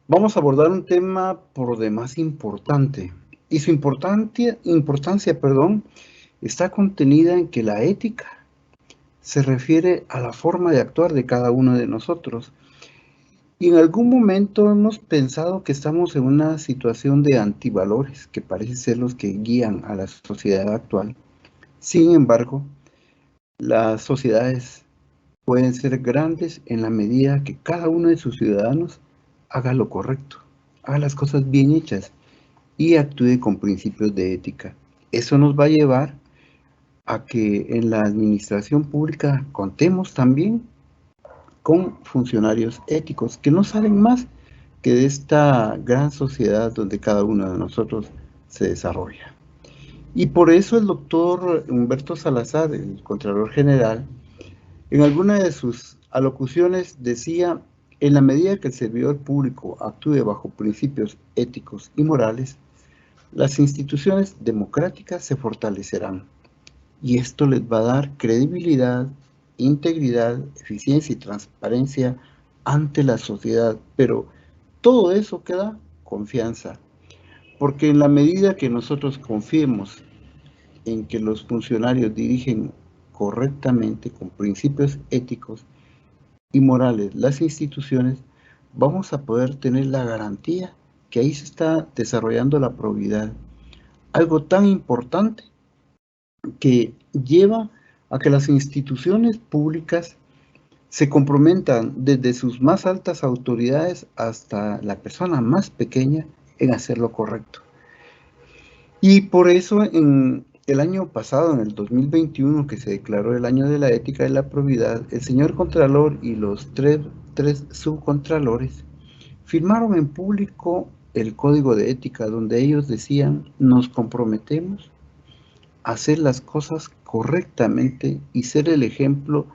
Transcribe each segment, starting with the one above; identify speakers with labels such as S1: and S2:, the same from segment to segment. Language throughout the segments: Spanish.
S1: Vamos a abordar un tema por demás importante y su importancia, está contenida en que la ética se refiere a la forma de actuar de cada uno de nosotros. Y en algún momento hemos pensado que estamos en una situación de antivalores que parece ser los que guían a la sociedad actual. Sin embargo, las sociedades pueden ser grandes en la medida que cada uno de sus ciudadanos haga lo correcto, haga las cosas bien hechas y actúe con principios de ética. Eso nos va a llevar a que en la administración pública contemos también con funcionarios éticos que no saben más que de esta gran sociedad donde cada uno de nosotros se desarrolla. Y por eso el doctor Humberto Salazar, el Contralor General, en alguna de sus alocuciones decía: en la medida que el servidor público actúe bajo principios éticos y morales, las instituciones democráticas se fortalecerán y esto les va a dar credibilidad, integridad, eficiencia y transparencia ante la sociedad. Pero todo eso queda confianza, porque en la medida que nosotros confiemos en que los funcionarios dirigen correctamente, con principios éticos y morales, las instituciones, vamos a poder tener la garantía que ahí se está desarrollando la probidad. Algo tan importante que lleva a que las instituciones públicas se comprometan desde sus más altas autoridades hasta la persona más pequeña en hacer lo correcto. Y por eso en el año pasado, en el 2021, que se declaró el año de la ética y la probidad, el señor Contralor y los tres subcontralores firmaron en público el código de ética, donde ellos decían: nos comprometemos a hacer las cosas correctamente y ser el ejemplo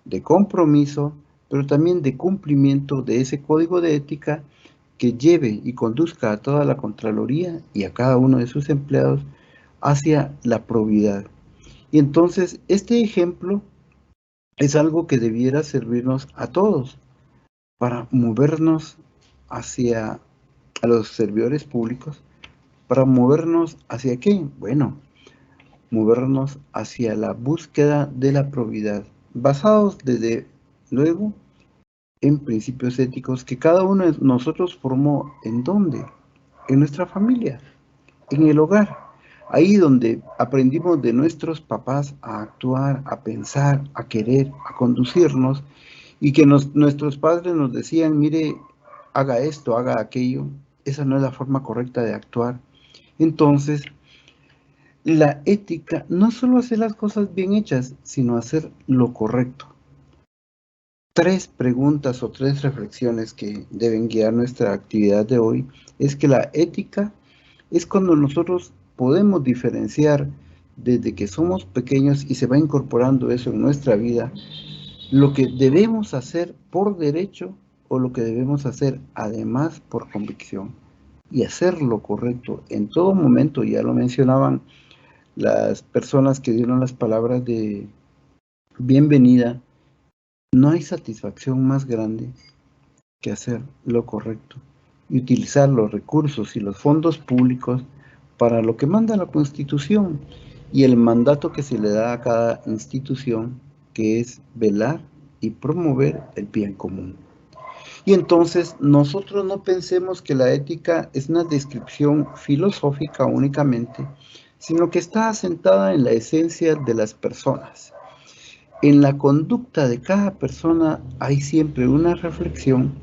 S1: de compromiso, pero también de cumplimiento de ese código de ética que lleve y conduzca a toda la Contraloría y a cada uno de sus empleados hacia la probidad. Y entonces este ejemplo es algo que debiera servirnos a todos para movernos hacia a los servidores públicos, para movernos hacia qué, bueno, movernos hacia la búsqueda de la probidad, basados desde luego en principios éticos que cada uno de nosotros formó. ¿En dónde? En nuestra familia, en el hogar, ahí donde aprendimos de nuestros papás a actuar, a pensar, a querer, a conducirnos, y que nuestros padres nos decían: mire, haga esto, haga aquello, esa no es la forma correcta de actuar. Entonces, la ética no es solo hacer las cosas bien hechas, sino hacer lo correcto. Tres preguntas o tres reflexiones que deben guiar nuestra actividad de hoy es que la ética es cuando nosotros podemos diferenciar desde que somos pequeños y se va incorporando eso en nuestra vida, lo que debemos hacer por derecho o lo que debemos hacer además por convicción, y hacer lo correcto en todo momento. Ya lo mencionaban las personas que dieron las palabras de bienvenida. No hay satisfacción más grande que hacer lo correcto y utilizar los recursos y los fondos públicos para lo que manda la Constitución y el mandato que se le da a cada institución, que es velar y promover el bien común. Y entonces nosotros no pensemos que la ética es una descripción filosófica únicamente, sino que está asentada en la esencia de las personas. En la conducta de cada persona hay siempre una reflexión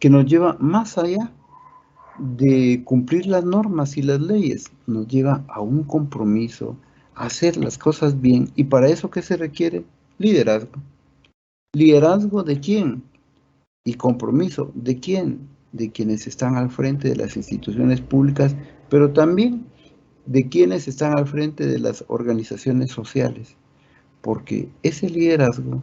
S1: que nos lleva más allá de cumplir las normas y las leyes, nos lleva a un compromiso, a hacer las cosas bien. ¿Y para eso qué se requiere? Liderazgo. ¿Liderazgo de quién? Y compromiso de quién? De quienes están al frente de las instituciones públicas, pero también de quienes están al frente de las organizaciones sociales, porque ese liderazgo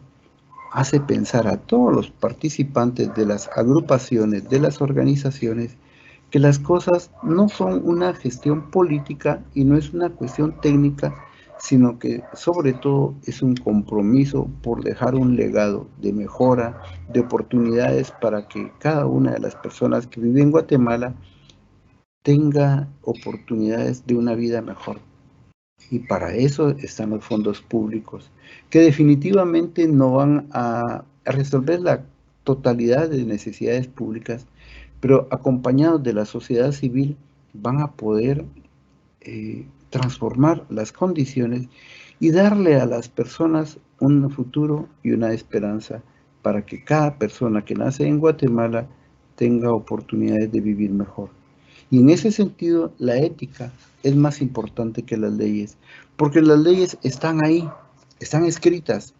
S1: hace pensar a todos los participantes de las agrupaciones, de las organizaciones, que las cosas no son una gestión política y no es una cuestión técnica, sino que sobre todo es un compromiso por dejar un legado de mejora, de oportunidades para que cada una de las personas que viven en Guatemala tenga oportunidades de una vida mejor. Y para eso están los fondos públicos, que definitivamente no van a resolver la totalidad de necesidades públicas, pero acompañados de la sociedad civil van a poder transformar las condiciones y darle a las personas un futuro y una esperanza para que cada persona que nace en Guatemala tenga oportunidades de vivir mejor. Y en ese sentido, la ética es más importante que las leyes, porque las leyes están ahí, están escritas.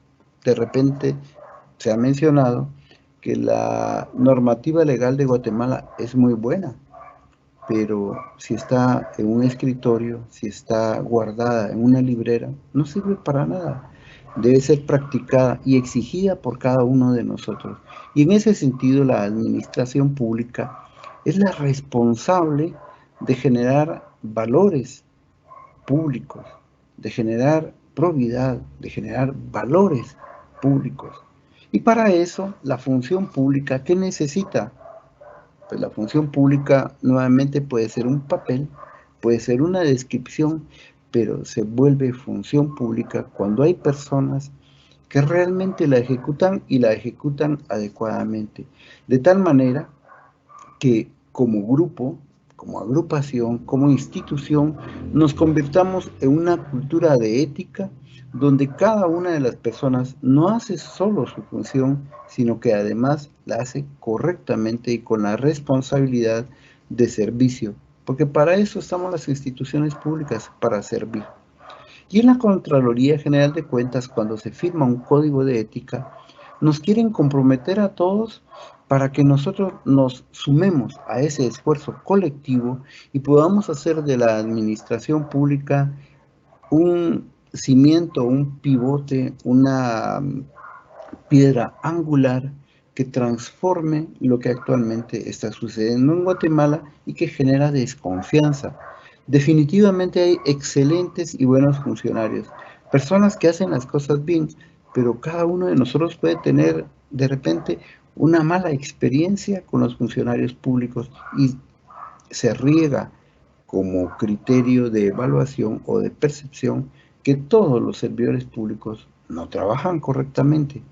S1: De repente se ha mencionado que la normativa legal de Guatemala es muy buena, pero si está en un escritorio, si está guardada en una librera, no sirve para nada. Debe ser practicada y exigida por cada uno de nosotros. Y en ese sentido, la administración pública es la responsable de generar valores públicos, de generar probidad, de generar valores públicos. Y para eso, la función pública, ¿qué necesita? Pues la función pública nuevamente puede ser un papel, puede ser una descripción, pero se vuelve función pública cuando hay personas que realmente la ejecutan y la ejecutan adecuadamente. De tal manera que como grupo, como agrupación, como institución, nos convirtamos en una cultura de ética donde cada una de las personas no hace solo su función, sino que además la hace correctamente y con la responsabilidad de servicio, porque para eso estamos las instituciones públicas, para servir. Y en la Contraloría General de Cuentas, cuando se firma un código de ética, nos quieren comprometer a todos para que nosotros nos sumemos a ese esfuerzo colectivo y podamos hacer de la administración pública un cimiento, un pivote, una piedra angular que transforme lo que actualmente está sucediendo en Guatemala y que genera desconfianza. Definitivamente hay excelentes y buenos funcionarios, personas que hacen las cosas bien, pero cada uno de nosotros puede tener de repente una mala experiencia con los funcionarios públicos y se riega como criterio de evaluación o de percepción que todos los servidores públicos no trabajan correctamente.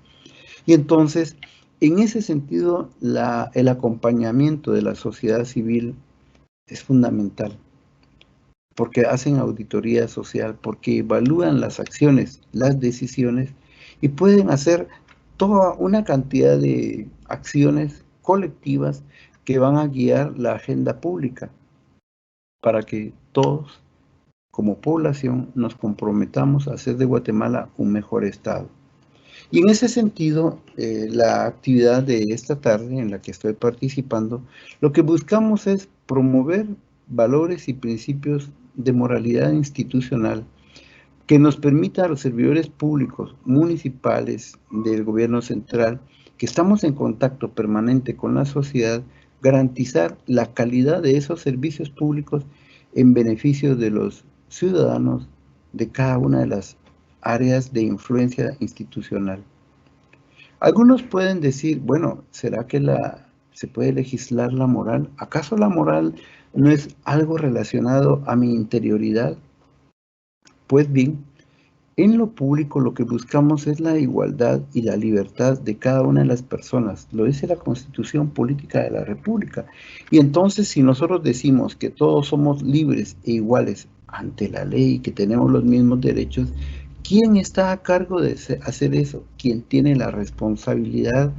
S1: Y entonces, en ese sentido, el acompañamiento de la sociedad civil es fundamental, porque hacen auditoría social, porque evalúan las acciones, las decisiones, y pueden hacer toda una cantidad de acciones colectivas que van a guiar la agenda pública para que todos, como población, nos comprometamos a hacer de Guatemala un mejor estado. Y en ese sentido, la actividad de esta tarde en la que estoy participando, lo que buscamos es promover valores y principios de moralidad institucional que nos permita a los servidores públicos, municipales, del gobierno central, que estamos en contacto permanente con la sociedad, garantizar la calidad de esos servicios públicos en beneficio de los ciudadanos de cada una de las áreas de influencia institucional. Algunos pueden decir, bueno, ¿será que se puede legislar la moral? ¿Acaso la moral no es algo relacionado a mi interioridad? Pues bien, en lo público lo que buscamos es la igualdad y la libertad de cada una de las personas. Lo dice la Constitución Política de la República. Y entonces, si nosotros decimos que todos somos libres e iguales ante la ley, que tenemos los mismos derechos, ¿quién está a cargo de hacer eso? ¿Quién tiene la responsabilidad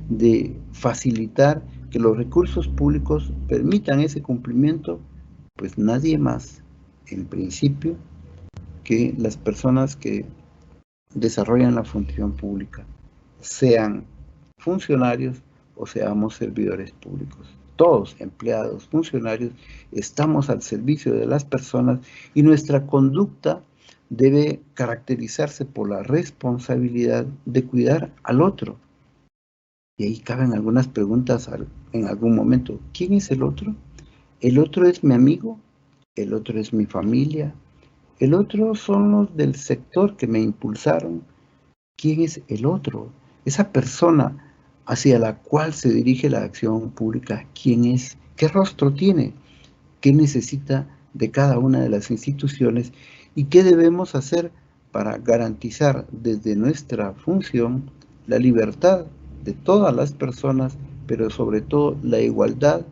S1: de facilitar que los recursos públicos permitan ese cumplimiento? Pues nadie más, en principio, que las personas que desarrollan la función pública, sean funcionarios o seamos servidores públicos. Todos, empleados, funcionarios, estamos al servicio de las personas y nuestra conducta debe caracterizarse por la responsabilidad de cuidar al otro. Y ahí caben algunas preguntas en algún momento. ¿Quién es el otro? ¿El otro es mi amigo? ¿El otro es mi familia? El otro son los del sector que me impulsaron. ¿Quién es el otro? Esa persona hacia la cual se dirige la acción pública, ¿quién es? ¿Qué rostro tiene? ¿Qué necesita de cada una de las instituciones? ¿Y qué debemos hacer para garantizar desde nuestra función la libertad de todas las personas, pero sobre todo la igualdad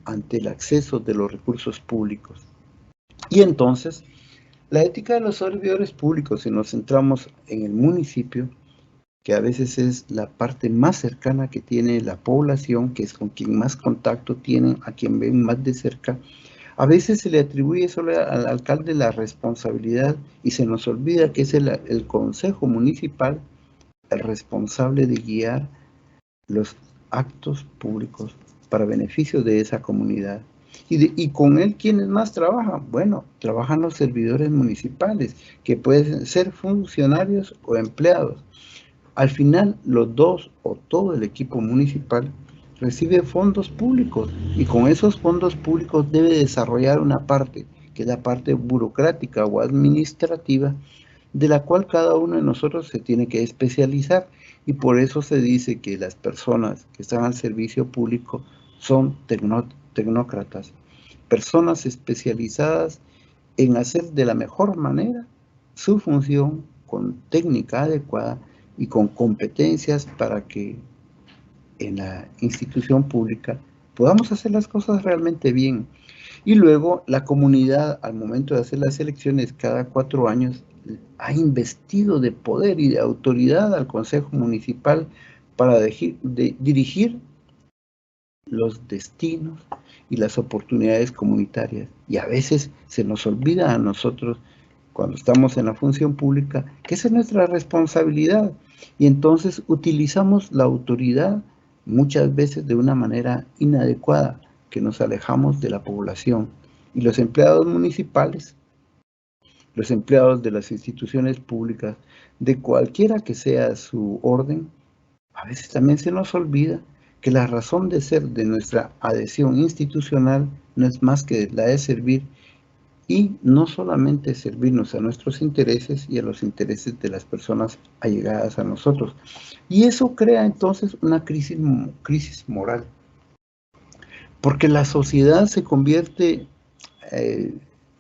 S1: ante el acceso de los recursos públicos? Y entonces, la ética de los servidores públicos, si nos centramos en el municipio, que a veces es la parte más cercana que tiene la población, que es con quien más contacto tienen, a quien ven más de cerca, a veces se le atribuye solo al alcalde la responsabilidad y se nos olvida que es el consejo municipal el responsable de guiar los actos públicos para beneficio de esa comunidad. Y con él, ¿quiénes más trabajan? Bueno, trabajan los servidores municipales, que pueden ser funcionarios o empleados. Al final, los dos o todo el equipo municipal recibe fondos públicos y con esos fondos públicos debe desarrollar una parte, que es la parte burocrática o administrativa, de la cual cada uno de nosotros se tiene que especializar. Y por eso se dice que las personas que están al servicio público son tecnócratas, personas especializadas en hacer de la mejor manera su función con técnica adecuada y con competencias para que en la institución pública podamos hacer las cosas realmente bien. Y luego la comunidad, al momento de hacer las elecciones cada 4 años, ha investido de poder y de autoridad al Consejo Municipal para dirigir los destinos y las oportunidades comunitarias. Y a veces se nos olvida a nosotros, cuando estamos en la función pública, que esa es nuestra responsabilidad. Y entonces utilizamos la autoridad muchas veces de una manera inadecuada, que nos alejamos de la población. Y los empleados municipales, los empleados de las instituciones públicas, de cualquiera que sea su orden, a veces también se nos olvida que la razón de ser de nuestra adhesión institucional no es más que la de servir, y no solamente servirnos a nuestros intereses y a los intereses de las personas allegadas a nosotros. Y eso crea entonces una crisis moral, porque la sociedad se convierte,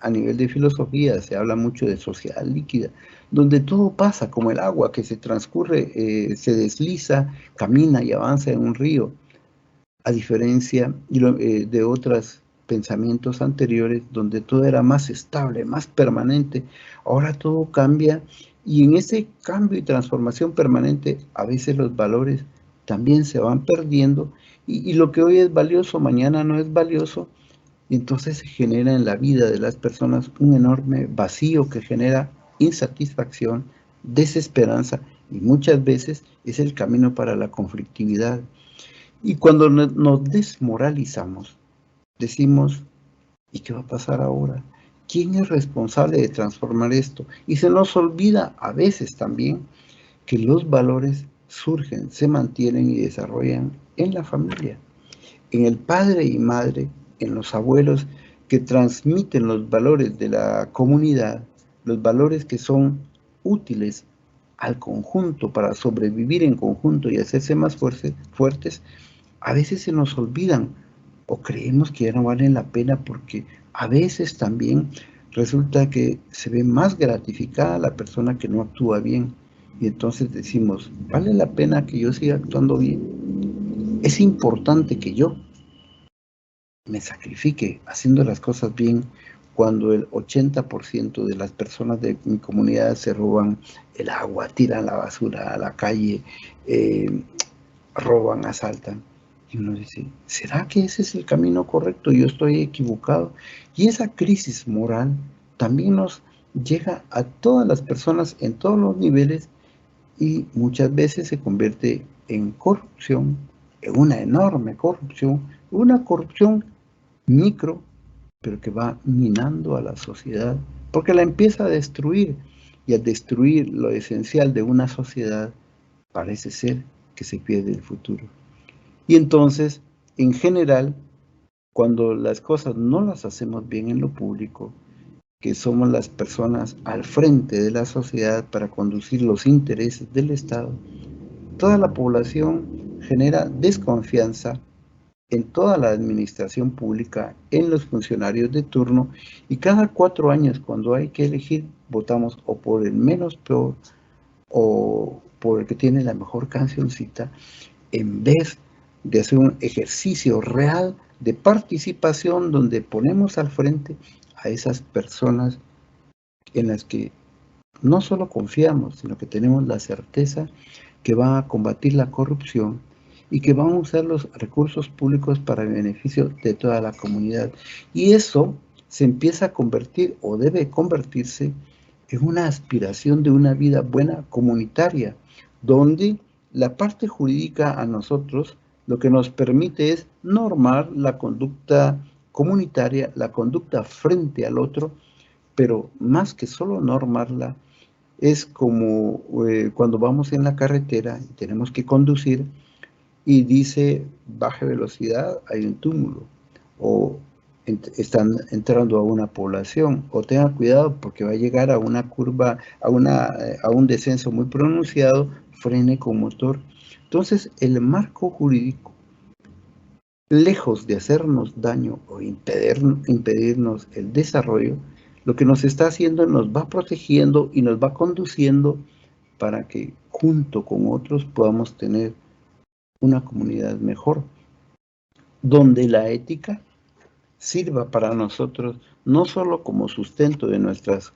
S1: a nivel de filosofía, se habla mucho de sociedad líquida, donde todo pasa como el agua que se transcurre, se desliza, camina y avanza en un río, a diferencia de otros pensamientos anteriores, donde todo era más estable, más permanente. Ahora todo cambia, y en ese cambio y transformación permanente, a veces los valores también se van perdiendo, y lo que hoy es valioso, mañana no es valioso, y entonces se genera en la vida de las personas un enorme vacío que genera insatisfacción, desesperanza, y muchas veces es el camino para la conflictividad. Y cuando nos desmoralizamos, decimos, ¿y qué va a pasar ahora? ¿Quién es responsable de transformar esto? Y se nos olvida a veces también que los valores surgen, se mantienen y desarrollan en la familia, en el padre y madre, en los abuelos que transmiten los valores de la comunidad, los valores que son útiles al conjunto para sobrevivir en conjunto y hacerse más fuertes. A veces se nos olvidan o creemos que ya no valen la pena, porque a veces también resulta que se ve más gratificada la persona que no actúa bien. Y entonces decimos, ¿vale la pena que yo siga actuando bien? Es importante que yo me sacrifique haciendo las cosas bien, cuando el 80% de las personas de mi comunidad se roban el agua, tiran la basura a la calle, roban, asaltan. Y uno dice, ¿será que ese es el camino correcto? Yo estoy equivocado. Y esa crisis moral también nos llega a todas las personas en todos los niveles, y muchas veces se convierte en corrupción, en una enorme corrupción, una corrupción micro, pero que va minando a la sociedad, porque la empieza a destruir, y al destruir lo esencial de una sociedad, parece ser que se pierde el futuro. Y entonces, en general, cuando las cosas no las hacemos bien en lo público, que somos las personas al frente de la sociedad para conducir los intereses del Estado, toda la población genera desconfianza en toda la administración pública, en los funcionarios de turno, y cada 4 años, cuando hay que elegir, votamos o por el menos peor o por el que tiene la mejor cancioncita, en vez de hacer un ejercicio real de participación donde ponemos al frente a esas personas en las que no solo confiamos, sino que tenemos la certeza que van a combatir la corrupción y que van a usar los recursos públicos para el beneficio de toda la comunidad. Y eso se empieza a convertir, o debe convertirse, en una aspiración de una vida buena comunitaria, donde la parte jurídica a nosotros lo que nos permite es normar la conducta comunitaria, la conducta frente al otro, pero más que solo normarla, es como cuando vamos en la carretera y tenemos que conducir y dice baje velocidad, hay un túmulo, o están entrando a una población, o tenga cuidado porque va a llegar a una curva, a un descenso muy pronunciado, frene con motor. Entonces, el marco jurídico, lejos de hacernos daño o impedirnos el desarrollo, lo que nos está haciendo nos va protegiendo y nos va conduciendo para que junto con otros podamos tener una comunidad mejor, donde la ética sirva para nosotros no solo como sustento de nuestras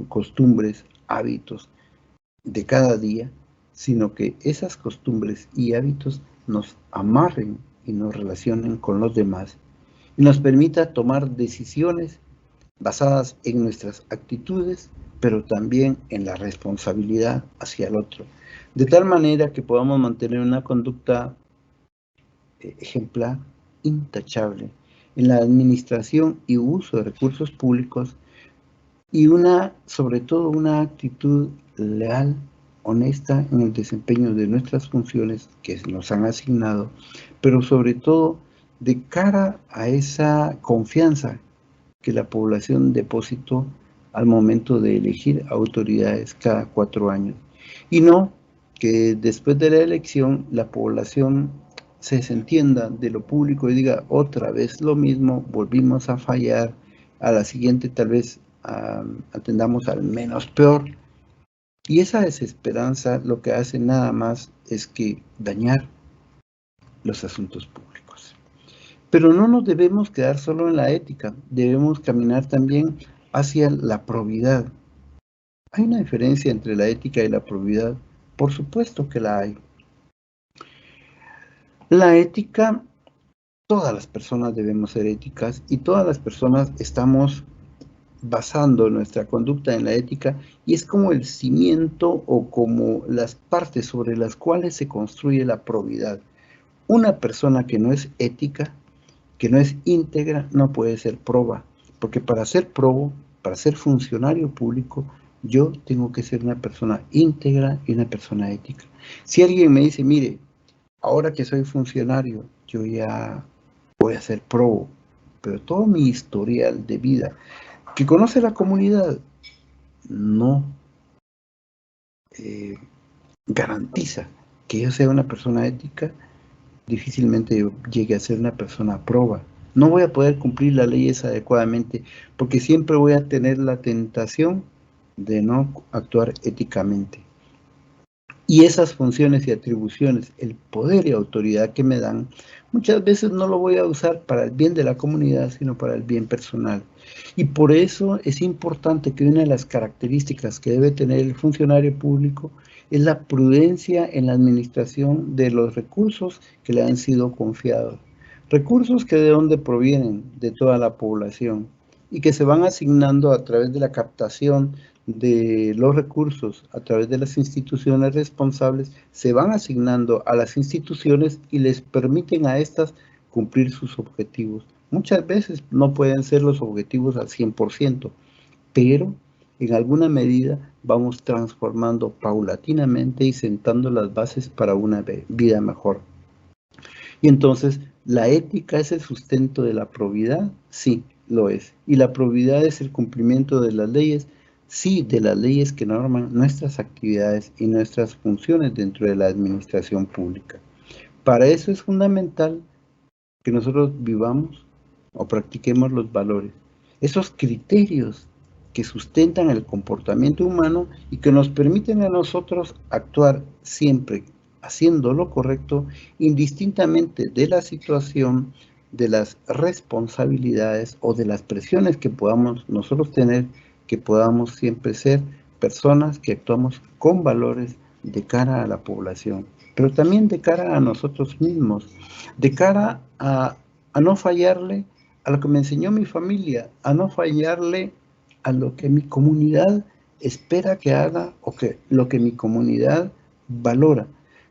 S1: costumbres, hábitos de cada día, sino que esas costumbres y hábitos nos amarren y nos relacionen con los demás y nos permita tomar decisiones basadas en nuestras actitudes, pero también en la responsabilidad hacia el otro, de tal manera que podamos mantener una conducta ejemplar, intachable, en la administración y uso de recursos públicos, y sobre todo una actitud leal, honesta en el desempeño de nuestras funciones que nos han asignado, pero sobre todo de cara a esa confianza que la población depositó al momento de elegir autoridades cada 4 años. Y no que después de la elección la población se desentienda de lo público y diga otra vez lo mismo, volvimos a fallar, a la siguiente tal vez atendamos al menos peor. Y esa desesperanza lo que hace nada más es que dañar los asuntos públicos. Pero no nos debemos quedar solo en la ética, debemos caminar también hacia la probidad. ¿Hay una diferencia entre la ética y la probidad? Por supuesto que la hay. La ética, todas las personas debemos ser éticas y todas las personas estamos basando nuestra conducta en la ética, y es como el cimiento o como las partes sobre las cuales se construye la probidad. Una persona que no es ética, que no es íntegra, no puede ser proba, porque para ser probo, para ser funcionario público, yo tengo que ser una persona íntegra y una persona ética. Si alguien me dice, mire, ahora que soy funcionario, yo ya voy a ser probo, pero todo mi historial de vida, que conoce la comunidad, no garantiza que yo sea una persona ética, difícilmente yo llegue a ser una persona proba. No voy a poder cumplir las leyes adecuadamente porque siempre voy a tener la tentación de no actuar éticamente. Y esas funciones y atribuciones, el poder y autoridad que me dan, muchas veces no lo voy a usar para el bien de la comunidad, sino para el bien personal. Y por eso es importante que una de las características que debe tener el funcionario público es la prudencia en la administración de los recursos que le han sido confiados. Recursos que de dónde provienen, de toda la población, y que se van asignando a través de la captación de los recursos a través de las instituciones responsables, se van asignando a las instituciones y les permiten a estas cumplir sus objetivos. Muchas veces no pueden ser los objetivos al 100%, pero en alguna medida vamos transformando paulatinamente y sentando las bases para una vida mejor. Y entonces, ¿la ética es el sustento de la probidad? Sí, lo es. Y la probidad es el cumplimiento de las leyes, sí, de las leyes que norman nuestras actividades y nuestras funciones dentro de la administración pública. Para eso es fundamental que nosotros vivamos o practiquemos los valores, esos criterios que sustentan el comportamiento humano y que nos permiten a nosotros actuar siempre haciendo lo correcto, indistintamente de la situación, de las responsabilidades o de las presiones que podamos nosotros tener, que podamos siempre ser personas que actuamos con valores de cara a la población, pero también de cara a nosotros mismos, de cara a no fallarle a lo que me enseñó mi familia, a no fallarle a lo que mi comunidad espera que haga o que lo que mi comunidad valora.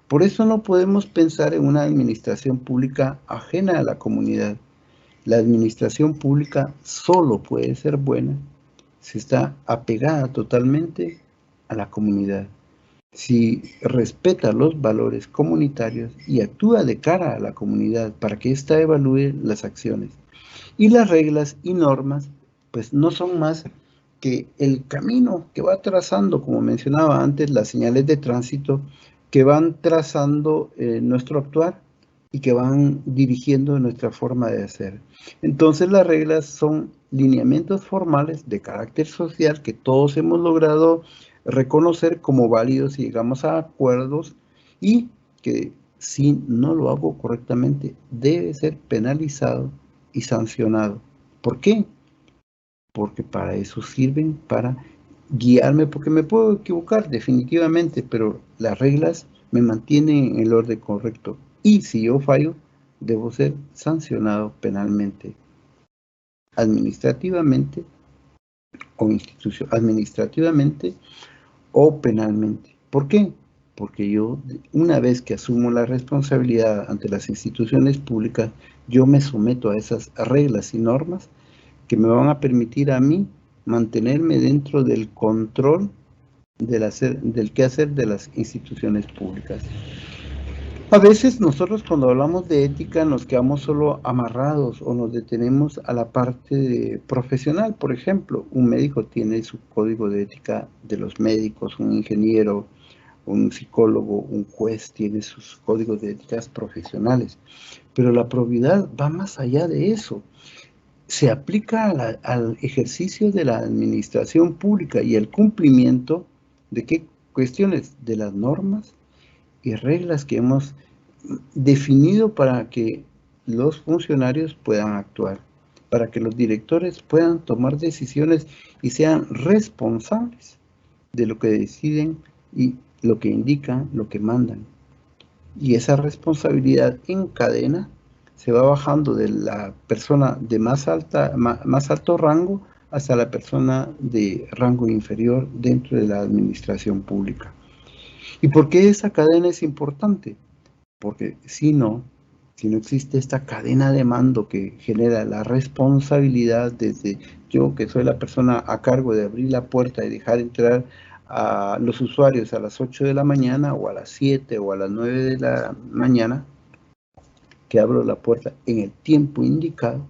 S1: Por eso no podemos pensar en una administración pública ajena a la comunidad. La administración pública solo puede ser buena si está apegada totalmente a la comunidad, si respeta los valores comunitarios y actúa de cara a la comunidad para que ésta evalúe las acciones. Y las reglas y normas, pues no son más que el camino que va trazando, como mencionaba antes, las señales de tránsito que van trazando nuestro actuar y que van dirigiendo nuestra forma de hacer. Entonces las reglas son lineamientos formales de carácter social que todos hemos logrado reconocer como válidos y llegamos a acuerdos, y que si no lo hago correctamente debe ser penalizado y sancionado. ¿Por qué? Porque para eso sirven, para guiarme, porque me puedo equivocar definitivamente, pero las reglas me mantienen en el orden correcto. Y si yo fallo, debo ser sancionado penalmente, administrativamente administrativamente o penalmente. ¿Por qué? Porque yo, una vez que asumo la responsabilidad ante las instituciones públicas, yo me someto a esas reglas y normas que me van a permitir a mí mantenerme dentro del control del quehacer de las instituciones públicas. A veces nosotros cuando hablamos de ética nos quedamos solo amarrados o nos detenemos a la parte profesional. Por ejemplo, un médico tiene su código de ética de los médicos, un ingeniero, un psicólogo, un juez tiene sus códigos de éticas profesionales. Pero la probidad va más allá de eso. Se aplica al ejercicio de la administración pública y el cumplimiento de qué cuestiones, de las normas y reglas que hemos definido para que los funcionarios puedan actuar, para que los directores puedan tomar decisiones y sean responsables de lo que deciden y lo que indican, lo que mandan. Y esa responsabilidad en cadena se va bajando de la persona de más alto rango hasta la persona de rango inferior dentro de la administración pública. ¿Y por qué esa cadena es importante? Porque si no existe esta cadena de mando que genera la responsabilidad desde yo, que soy la persona a cargo de abrir la puerta y dejar entrar a los usuarios a las 8 de la mañana o a las 7 o a las 9 de la mañana, que abro la puerta en el tiempo indicado,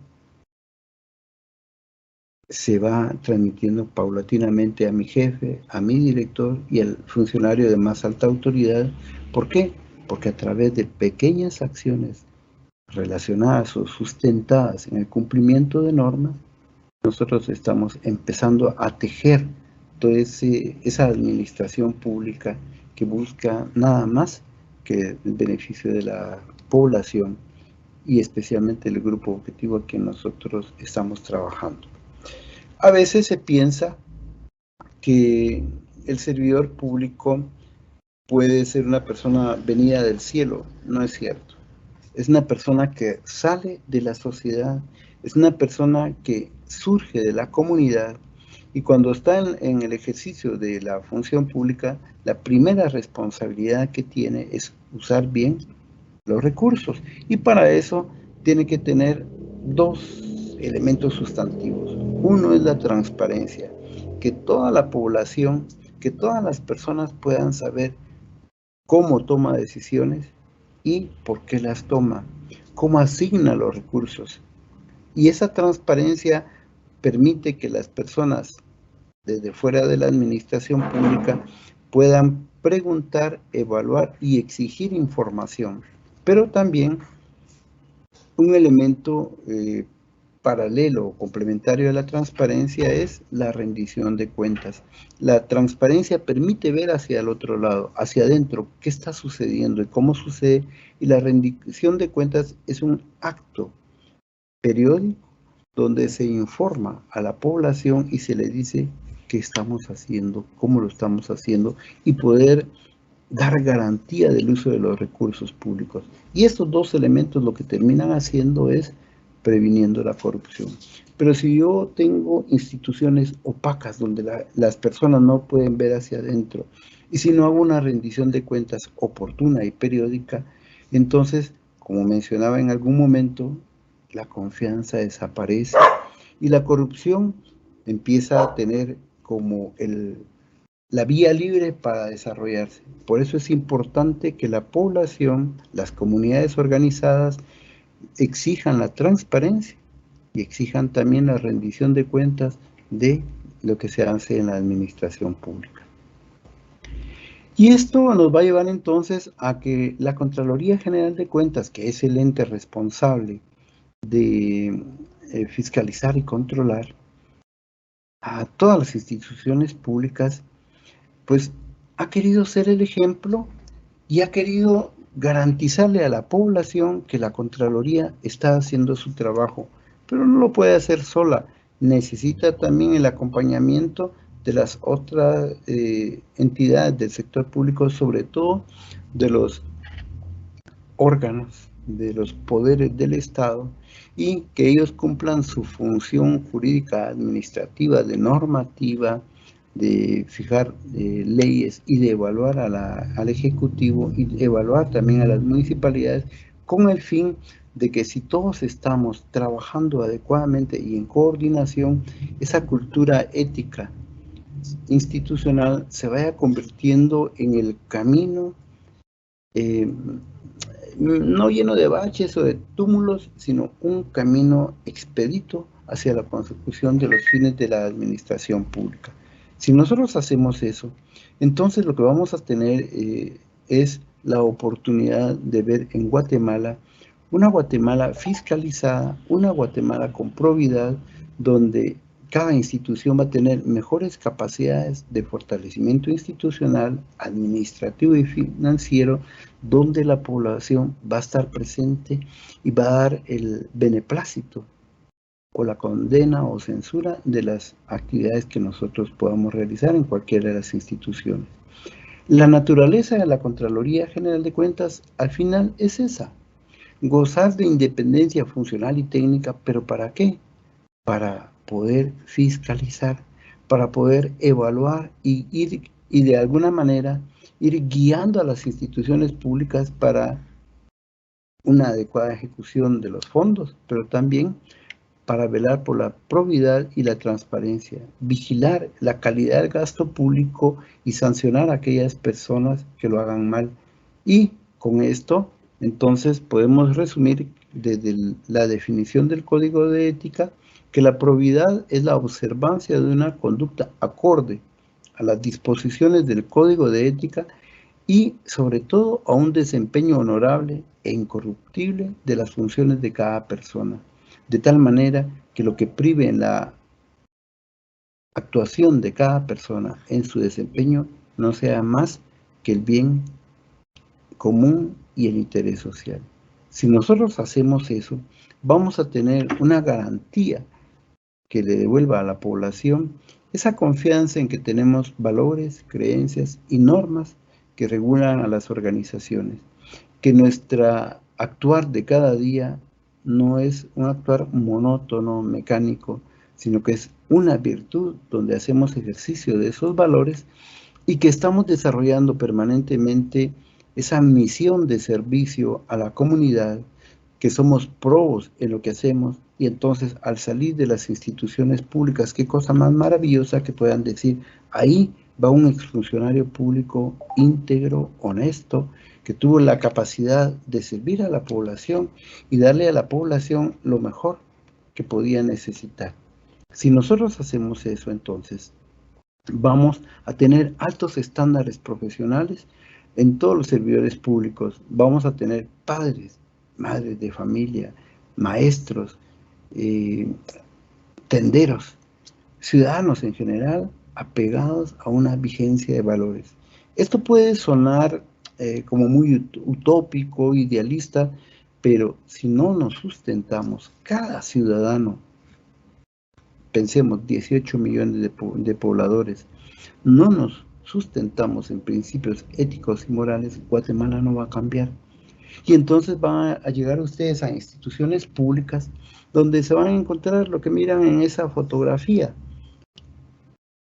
S1: se va transmitiendo paulatinamente a mi jefe, a mi director y al funcionario de más alta autoridad. ¿Por qué? Porque a través de pequeñas acciones relacionadas o sustentadas en el cumplimiento de normas, nosotros estamos empezando a tejer toda esa administración pública que busca nada más que el beneficio de la población y especialmente el grupo objetivo a quien nosotros estamos trabajando. A veces se piensa que el servidor público puede ser una persona venida del cielo. No es cierto. Es una persona que sale de la sociedad, es una persona que surge de la comunidad, y cuando está en el ejercicio de la función pública, la primera responsabilidad que tiene es usar bien los recursos, y para eso tiene que tener dos elementos sustantivos. Uno es la transparencia, que toda la población, que todas las personas puedan saber cómo toma decisiones y por qué las toma, cómo asigna los recursos. Y esa transparencia permite que las personas desde fuera de la administración pública puedan preguntar, evaluar y exigir información. Pero también un elemento paralelo o complementario a la transparencia es la rendición de cuentas. La transparencia permite ver hacia el otro lado, hacia adentro, qué está sucediendo y cómo sucede, y la rendición de cuentas es un acto periódico donde se informa a la población y se le dice qué estamos haciendo, cómo lo estamos haciendo, y poder dar garantía del uso de los recursos públicos. Y estos dos elementos lo que terminan haciendo es previniendo la corrupción. Pero si yo tengo instituciones opacas donde las personas no pueden ver hacia adentro, y si no hago una rendición de cuentas oportuna y periódica, entonces, como mencionaba en algún momento, la confianza desaparece y la corrupción empieza a tener como la vía libre para desarrollarse. Por eso es importante que la población, las comunidades organizadas, exijan la transparencia y exijan también la rendición de cuentas de lo que se hace en la administración pública. Y esto nos va a llevar entonces a que la Contraloría General de Cuentas, que es el ente responsable de fiscalizar y controlar a todas las instituciones públicas, pues ha querido ser el ejemplo y ha querido garantizarle a la población que la Contraloría está haciendo su trabajo, pero no lo puede hacer sola, necesita también el acompañamiento de las otras entidades del sector público, sobre todo de los órganos, de los poderes del Estado, y que ellos cumplan su función jurídica, administrativa, de normativa, de fijar leyes y de evaluar al Ejecutivo y evaluar también a las municipalidades, con el fin de que si todos estamos trabajando adecuadamente y en coordinación, esa cultura ética institucional se vaya convirtiendo en el camino no lleno de baches o de túmulos, sino un camino expedito hacia la consecución de los fines de la administración pública. Si nosotros hacemos eso, entonces lo que vamos a tener es la oportunidad de ver en Guatemala una Guatemala fiscalizada, una Guatemala con probidad, donde cada institución va a tener mejores capacidades de fortalecimiento institucional, administrativo y financiero, donde la población va a estar presente y va a dar el beneplácito o la condena o censura de las actividades que nosotros podamos realizar en cualquiera de las instituciones. La naturaleza de la Contraloría General de Cuentas al final es esa: gozar de independencia funcional y técnica, pero ¿para qué? Para poder fiscalizar, para poder evaluar y de alguna manera ir guiando a las instituciones públicas para una adecuada ejecución de los fondos, pero también para velar por la probidad y la transparencia, vigilar la calidad del gasto público y sancionar a aquellas personas que lo hagan mal. Y con esto, entonces, podemos resumir desde la definición del Código de Ética que la probidad es la observancia de una conducta acorde a las disposiciones del Código de Ética y, sobre todo, a un desempeño honorable e incorruptible de las funciones de cada persona, de tal manera que lo que prive en la actuación de cada persona en su desempeño no sea más que el bien común y el interés social. Si nosotros hacemos eso, vamos a tener una garantía que le devuelva a la población esa confianza en que tenemos valores, creencias y normas que regulan a las organizaciones, que nuestra actuar de cada día no es un actuar monótono, mecánico, sino que es una virtud donde hacemos ejercicio de esos valores y que estamos desarrollando permanentemente esa misión de servicio a la comunidad, que somos probos en lo que hacemos, y entonces al salir de las instituciones públicas, qué cosa más maravillosa que puedan decir: ahí va un exfuncionario público íntegro, honesto, que tuvo la capacidad de servir a la población y darle a la población lo mejor que podía necesitar. Si nosotros hacemos eso, entonces vamos a tener altos estándares profesionales en todos los servidores públicos. Vamos a tener padres, madres de familia, maestros, tenderos, ciudadanos en general, apegados a una vigencia de valores. Esto puede sonar como muy utópico, idealista, pero si no nos sustentamos, cada ciudadano, pensemos 18 millones de pobladores, no nos sustentamos en principios éticos y morales, Guatemala no va a cambiar. Y entonces van a llegar ustedes a instituciones públicas donde se van a encontrar lo que miran en esa fotografía.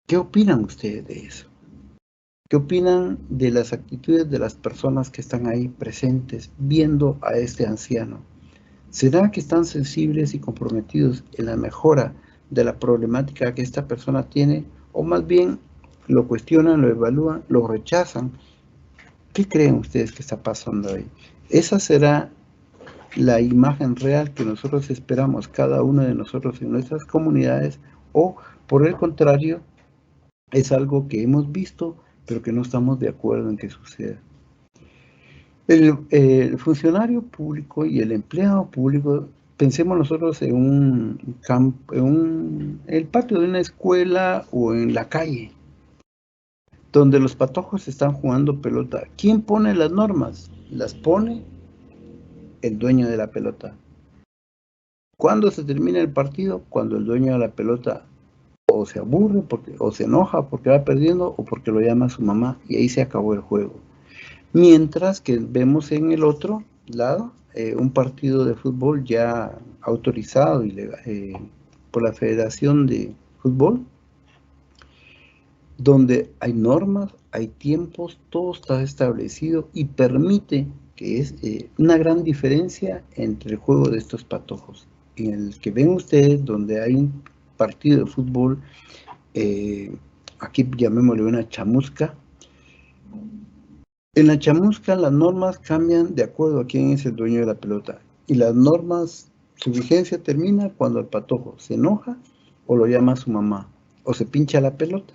S1: ¿Qué opinan ustedes de eso? ¿Qué opinan de las actitudes de las personas que están ahí presentes viendo a este anciano? ¿Será que están sensibles y comprometidos en la mejora de la problemática que esta persona tiene? ¿O más bien lo cuestionan, lo evalúan, lo rechazan? ¿Qué creen ustedes que está pasando ahí? Esa será la imagen real que nosotros esperamos, cada uno de nosotros en nuestras comunidades, o por el contrario, es algo que hemos visto, pero que no estamos de acuerdo en que suceda. El funcionario público y el empleado público, pensemos nosotros en un campo, en el patio de una escuela o en la calle, donde los patojos están jugando pelota. ¿Quién pone las normas? Las pone el dueño de la pelota. ¿Cuándo se termina el partido? Cuando el dueño de la pelota o se aburre o se enoja porque va perdiendo o porque lo llama a su mamá y ahí se acabó el juego. Mientras que vemos en el otro lado un partido de fútbol ya autorizado por la Federación de Fútbol, donde hay normas, hay tiempos, todo está establecido y permite, que es una gran diferencia entre el juego de estos patojos. En el que ven ustedes, donde hay un partido de fútbol, aquí llamémosle una chamusca. En la chamusca las normas cambian de acuerdo a quién es el dueño de la pelota. Y las normas, su vigencia termina cuando el patojo se enoja o lo llama a su mamá, o se pincha la pelota,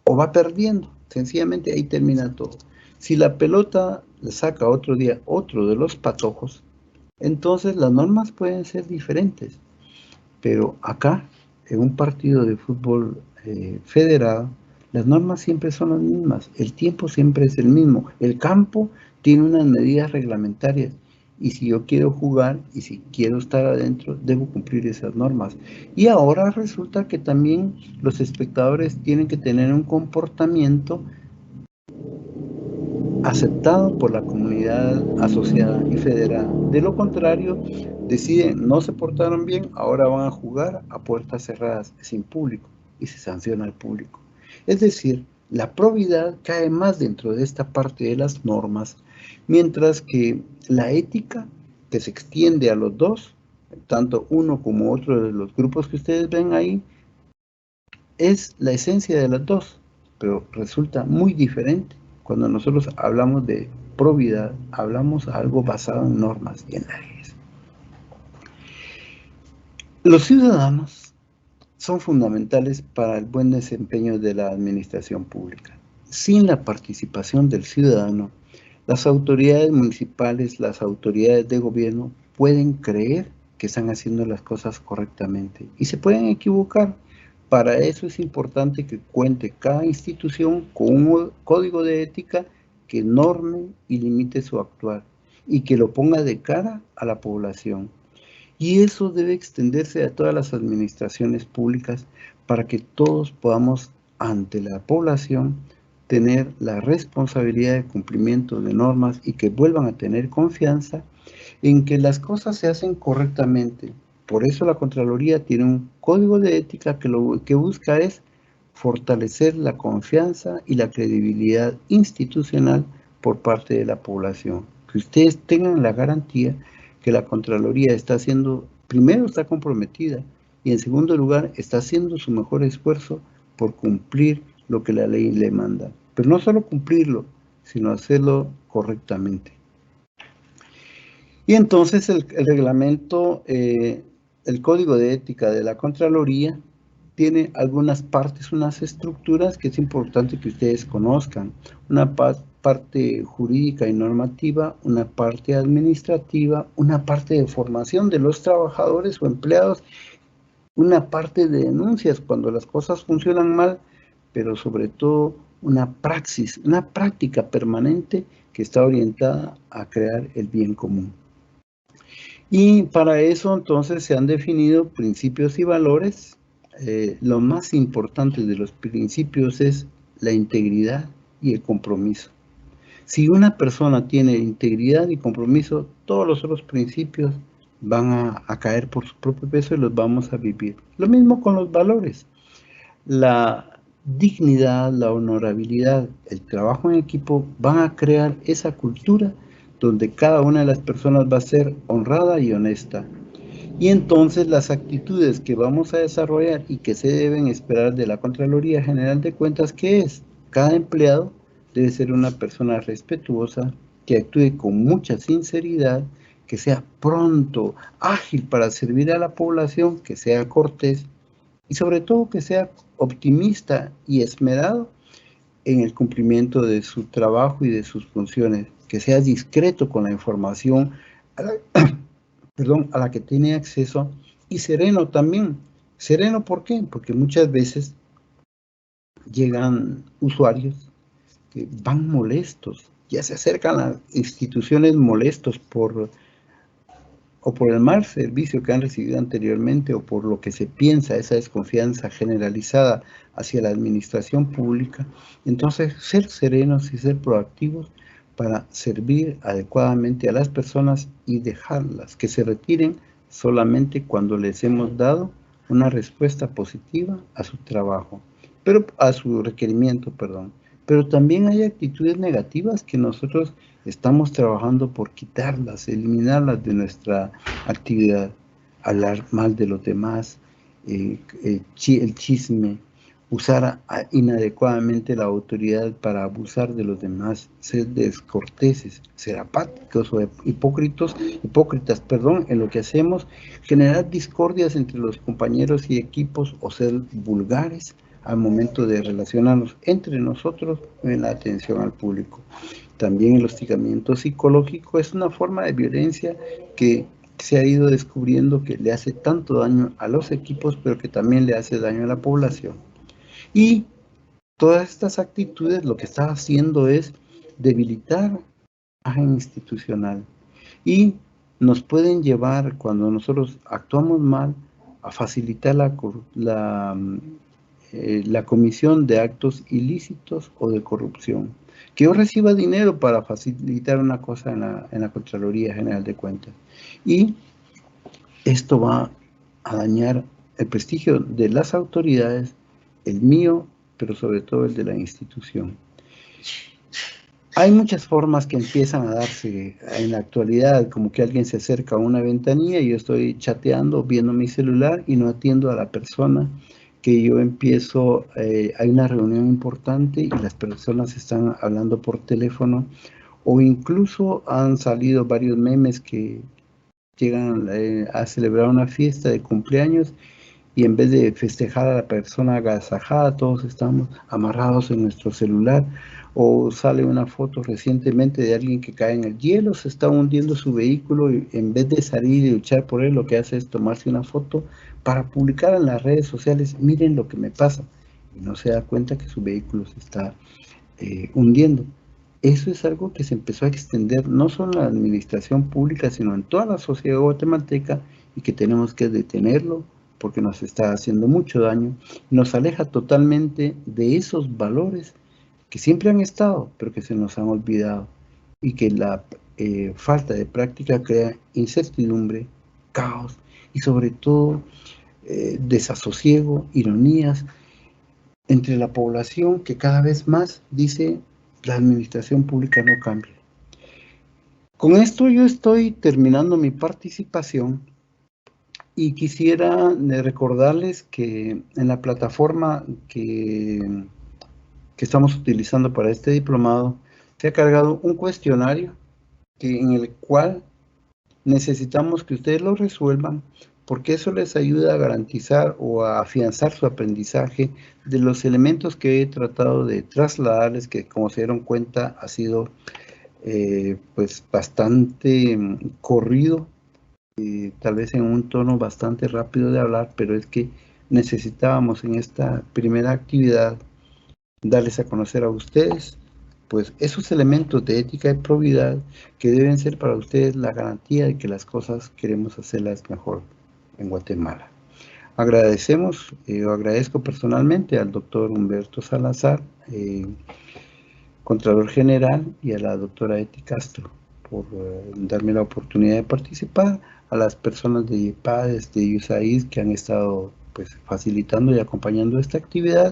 S1: o va perdiendo. Sencillamente ahí termina todo. Si la pelota le saca otro día otro de los patojos, entonces las normas pueden ser diferentes. Pero acá, en un partido de fútbol federado, las normas siempre son las mismas, el tiempo siempre es el mismo, el campo tiene unas medidas reglamentarias y si yo quiero jugar y si quiero estar adentro, debo cumplir esas normas. Y ahora resulta que también los espectadores tienen que tener un comportamiento aceptado por la comunidad asociada y federada. De lo contrario, deciden, no se portaron bien, ahora van a jugar a puertas cerradas, sin público, y se sanciona al público. Es decir, la probidad cae más dentro de esta parte de las normas, mientras que la ética, que se extiende a los dos, tanto uno como otro de los grupos que ustedes ven ahí, es la esencia de las dos, pero resulta muy diferente. Cuando nosotros hablamos de probidad, hablamos de algo basado en normas y en leyes. Los ciudadanos son fundamentales para el buen desempeño de la administración pública. Sin la participación del ciudadano, las autoridades municipales, las autoridades de gobierno pueden creer que están haciendo las cosas correctamente y se pueden equivocar. Para eso es importante que cuente cada institución con un código de ética que norme y limite su actuar y que lo ponga de cara a la población. Y eso debe extenderse a todas las administraciones públicas para que todos podamos, ante la población, tener la responsabilidad de cumplimiento de normas y que vuelvan a tener confianza en que las cosas se hacen correctamente. Por eso la Contraloría tiene un código de ética que lo que busca es fortalecer la confianza y la credibilidad institucional por parte de la población. Que ustedes tengan la garantía que la Contraloría está haciendo, primero está comprometida y en segundo lugar está haciendo su mejor esfuerzo por cumplir lo que la ley le manda. Pero no solo cumplirlo, sino hacerlo correctamente. Y entonces el reglamento el código de ética de la Contraloría tiene algunas partes, unas estructuras que es importante que ustedes conozcan. Una parte jurídica y normativa, una parte administrativa, una parte de formación de los trabajadores o empleados, una parte de denuncias cuando las cosas funcionan mal, pero sobre todo una praxis, una práctica permanente que está orientada a crear el bien común. Y para eso entonces se han definido principios y valores. Lo más importante de los principios es la integridad y el compromiso. Si una persona tiene integridad y compromiso, todos los otros principios van a caer por su propio peso y los vamos a vivir. Lo mismo con los valores. La dignidad, la honorabilidad, el trabajo en equipo van a crear esa cultura donde cada una de las personas va a ser honrada y honesta. Y entonces las actitudes que vamos a desarrollar y que se deben esperar de la Contraloría General de Cuentas, ¿qué es? Cada empleado debe ser una persona respetuosa, que actúe con mucha sinceridad, que sea pronto, ágil para servir a la población, que sea cortés y sobre todo que sea optimista y esmerado en el cumplimiento de su trabajo y de sus funciones, que sea discreto con la información a la que tiene acceso y sereno también. ¿Sereno por qué? Porque muchas veces llegan usuarios que van molestos, ya se acercan a las instituciones molestos por el mal servicio que han recibido anteriormente o por lo que se piensa, esa desconfianza generalizada hacia la administración pública. Entonces, ser serenos y ser proactivos para servir adecuadamente a las personas y dejarlas que se retiren solamente cuando les hemos dado una respuesta positiva a su trabajo, pero a su requerimiento, perdón. Pero también hay actitudes negativas que nosotros estamos trabajando por quitarlas, eliminarlas de nuestra actividad. Hablar mal de los demás, el chisme, usar inadecuadamente la autoridad para abusar de los demás, ser descorteses, ser apáticos o hipócritas, en lo que hacemos, generar discordias entre los compañeros y equipos o ser vulgares al momento de relacionarnos entre nosotros en la atención al público. También el hostigamiento psicológico es una forma de violencia que se ha ido descubriendo que le hace tanto daño a los equipos, pero que también le hace daño a la población. Y todas estas actitudes lo que está haciendo es debilitar la imagen institucional y nos pueden llevar, cuando nosotros actuamos mal, a facilitar la comisión de actos ilícitos o de corrupción. Que yo reciba dinero para facilitar una cosa en la Contraloría General de Cuentas. Y esto va a dañar el prestigio de las autoridades, el mío, pero sobre todo el de la institución. Hay muchas formas que empiezan a darse en la actualidad, como que alguien se acerca a una ventanilla y yo estoy chateando, viendo mi celular y no atiendo a la persona, que yo empiezo, hay una reunión importante y las personas están hablando por teléfono, o incluso han salido varios memes que llegan a celebrar una fiesta de cumpleaños y en vez de festejar a la persona agasajada, todos estamos amarrados en nuestro celular. O sale una foto recientemente de alguien que cae en el hielo, se está hundiendo su vehículo y en vez de salir y luchar por él, lo que hace es tomarse una foto para publicar en las redes sociales, miren lo que me pasa, y no se da cuenta que su vehículo se está hundiendo. Eso es algo que se empezó a extender no solo en la administración pública, sino en toda la sociedad guatemalteca y que tenemos que detenerlo porque nos está haciendo mucho daño, nos aleja totalmente de esos valores que siempre han estado, pero que se nos han olvidado, y que la falta de práctica crea incertidumbre, caos y sobre todo desasosiego, ironías entre la población que cada vez más dice la administración pública no cambia. Con esto yo estoy terminando mi participación y quisiera recordarles que en la plataforma que estamos utilizando para este diplomado se ha cargado un cuestionario en el cual necesitamos que ustedes lo resuelvan porque eso les ayuda a garantizar o a afianzar su aprendizaje de los elementos que he tratado de trasladarles, que como se dieron cuenta ha sido pues bastante corrido, tal vez en un tono bastante rápido de hablar, pero es que necesitábamos en esta primera actividad darles a conocer a ustedes pues esos elementos de ética y probidad que deben ser para ustedes la garantía de que las cosas queremos hacerlas mejor en Guatemala. Agradecemos, agradezco personalmente al doctor Humberto Salazar, Contralor General, y a la doctora Eti Castro por darme la oportunidad de participar, a las personas de IEPADES, de USAID que han estado pues facilitando y acompañando esta actividad,